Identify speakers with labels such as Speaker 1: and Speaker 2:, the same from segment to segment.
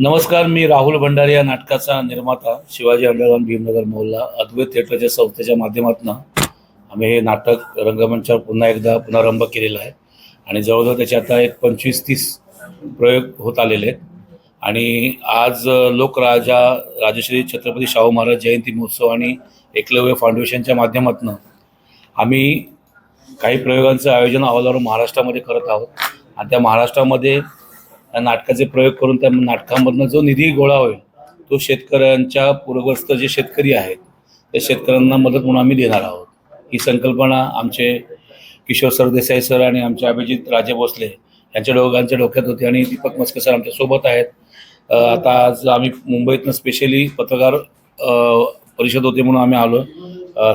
Speaker 1: नमस्कार, मी राहुल भंडारी या नाटकाचा निर्माता शिवाजी अंडरग्राउंड भीमनगर मॉलला अद्वैत थिएटरच्या संस्थेच्या माध्यमातून आम्ही हे नाटक रंगमंचावर पुन्हा एकदा पुनरारंभ केलेला आहे आणि जवळजवळ त्याचे आता एक 25-30 प्रयोग होत आलेले आहेत. आणि आज लोकराजा राजश्री छत्रपती शाहू महाराज जयंती महोत्सव आणि एकलव्य फाउंडेशनच्या माध्यमातून आम्ही काही प्रयोगांचं आयोजन अहवालावर महाराष्ट्रामध्ये करत आहोत. आणि त्या महाराष्ट्रामध्ये नाटकाचे प्रयोग करून त्या नाटकामधनं जो निधी गोळा होईल तो शेतकऱ्यांच्या पूरग्रस्त जे शेतकरी आहेत त्या शेतकऱ्यांना मदत म्हणून आम्ही देणार आहोत. ही संकल्पना आमचे किशोर सरदेसाई सर आणि आमचे अभिजित राजे भोसले यांच्या दोघांच्या डोक्यात होती आणि दीपक मस्के सर आमच्यासोबत आहेत. आता आज आम्ही मुंबईतनं स्पेशली पत्रकार परिषद होते म्हणून आम्ही आलो.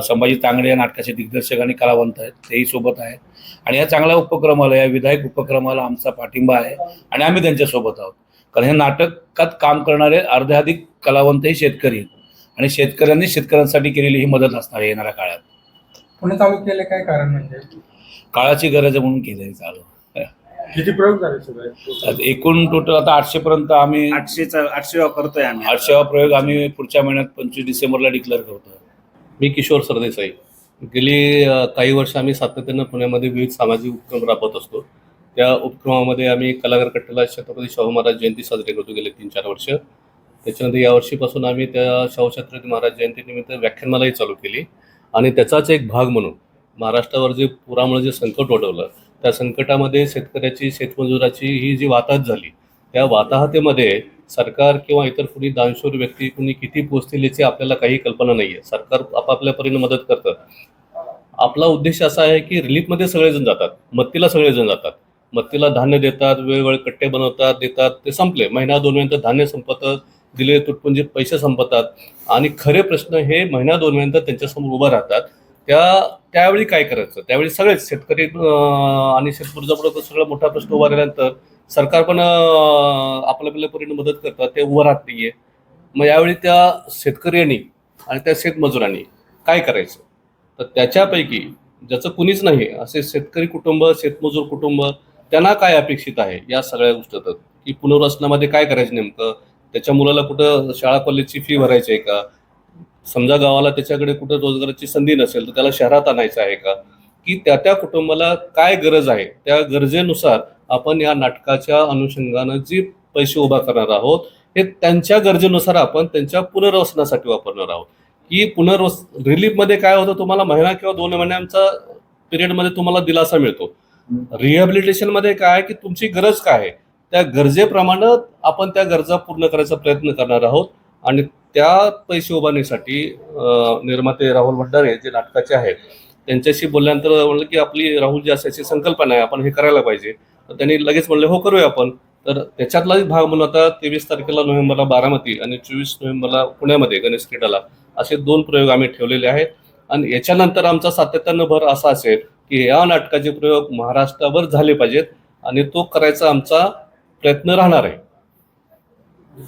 Speaker 1: संभाजी तांगडे या नाटकाचे दिग्दर्शक आणि कलावंत आहेत, तेही सोबत आहेत. आणि या चांगल्या उपक्रमाला, या विधायक उपक्रमाला आमचा पाठिंबा आहे आणि आम्ही त्यांच्यासोबत आहोत. कारण हे नाटकात काम करणारे अर्ध्याधिक कलावंत हे शेतकरी आहेत आणि शेतकऱ्यांनी शेतकऱ्यांसाठी केलेली ही मदत असणार आहे येणाऱ्या काळात.
Speaker 2: पुणे तालुक्याला काय कारण म्हणजे
Speaker 1: काळाची गरज आहे म्हणून केलं चालू.
Speaker 2: किती प्रयोग झाले सगळे?
Speaker 1: एकूण टोटल आता 800 पर्यंत आम्ही
Speaker 3: 800 करतोय आम्ही.
Speaker 1: 800वा प्रयोग आम्ही पुढच्या महिन्यात 25 डिसेंबरला डिक्लेअर करतोय.
Speaker 4: मी किशोर सरदेसाई. गेली काही वर्ष आम्ही सातत्यानं पुण्यामध्ये विविध सामाजिक उपक्रम राबवत असतो. त्या उपक्रमामध्ये आम्ही कलाकार कट्ट्याला छत्रपती शाहू महाराज जयंती साजरी करतो गेले 3-4 वर्ष. त्याच्यानंतर यावर्षीपासून आम्ही त्या शाहू छत्रपती महाराज जयंतीनिमित्त व्याख्यानमालाही चालू केली आणि त्याचाच एक भाग म्हणून महाराष्ट्रावर जे पुरामुळे जे संकट ओढवलं त्या संकटामध्ये शेतकऱ्याची, शेतमजुराची ही जी वाताहत झाली त्या वाताहतीमध्ये सरकार किंवा इतर कुणी दानशूर व्यक्ती कुणी किती पोचतील याची आपल्याला काही कल्पना नाही आहे. सरकार आपापल्या परीने मदत करतं. आपला उद्देश असा आहे की रिलीफमध्ये सगळेजण जातात, मदतीला सगळेजण जातात, मदतीला धान्य देतात, वेळोवेळी कट्टे बनवतात, देतात, ते संपले. महिना 2 महिन्यानंतर धान्य संपतं, दिले तुटपुंजे पैसे संपतात आणि खरे प्रश्न हे महिना 2 महिन्यानंतर त्यांच्यासमोर उभं राहतात. त्यावेळी काय करायचं? त्यावेळी सगळेच शेतकरी आणि शेतमजुरापुढे सगळा मोठा प्रश्न उभा राहिल्यानंतर सरकार पण आपल्या परीने मदत करतात, ते उभं राहत नाहीये. मग यावेळी त्या शेतकऱ्यांनी आणि त्या शेतमजुरांनी काय करायचं? तर त्याच्यापैकी ज्याचं कुणीच नाही असे शेतकरी कुटुंब, शेतमजूर कुटुंब, त्यांना काय अपेक्षित आहे या सगळ्या गोष्टी होतात की पुनर्वसनामध्ये काय करायचं नेमकं, त्याच्या मुलाला कुठं शाळा कॉलेजची फी भरायची आहे का, समजा गावाला त्याच्याकडे कुठं रोजगाराची संधी नसेल तर त्याला शहरात आणायचं आहे का, की त्या कुटुंबाला काय गरज आहे त्या गरजेनुसार आपण या नाटकाच्या अनुषंगानं जी पैसे उभा करणार आहोत हे त्यांच्या गरजेनुसार आपण त्यांच्या पुनर्वसनासाठी वापरणार आहोत. की रिलीफमध्ये काय होतं, तुम्हाला महिना किंवा 2 महिन्यांचा पिरियडमध्ये तुम्हाला दिलासा मिळतो. रिहॅबिलिटेशनमध्ये काय की तुमची गरज काय आहे त्या गरजेप्रमाणे आपण त्या गरजा पूर्ण करायचा प्रयत्न करणार आहोत. आणि त्या पैसे उभारण्यासाठी निर्माते राहुल भंडारे जे नाटकाचे आहेत त्यांच्याशी बोलल्यानंतर म्हणलं की आपली राहुलजी असायची संकल्पना आहे, आपण हे करायला पाहिजे. तर त्यांनी लगेच म्हणले हो करूया आपण. तर त्याच्यातलाच भाग म्हणून आता 23 तारखेला नोव्हेंबरला बारामती आणि 24 नोव्हेंबरला पुण्यामध्ये गणेश क्रीडाला असे 2 प्रयोग आम्ही ठेवलेले आहेत. आणि याच्यानंतर आमचा सातत्यानं भर असा असेल की या नाटकाचे प्रयोग महाराष्ट्रावर झाले पाहिजेत आणि तो करायचा आमचा प्रयत्न राहणार आहे.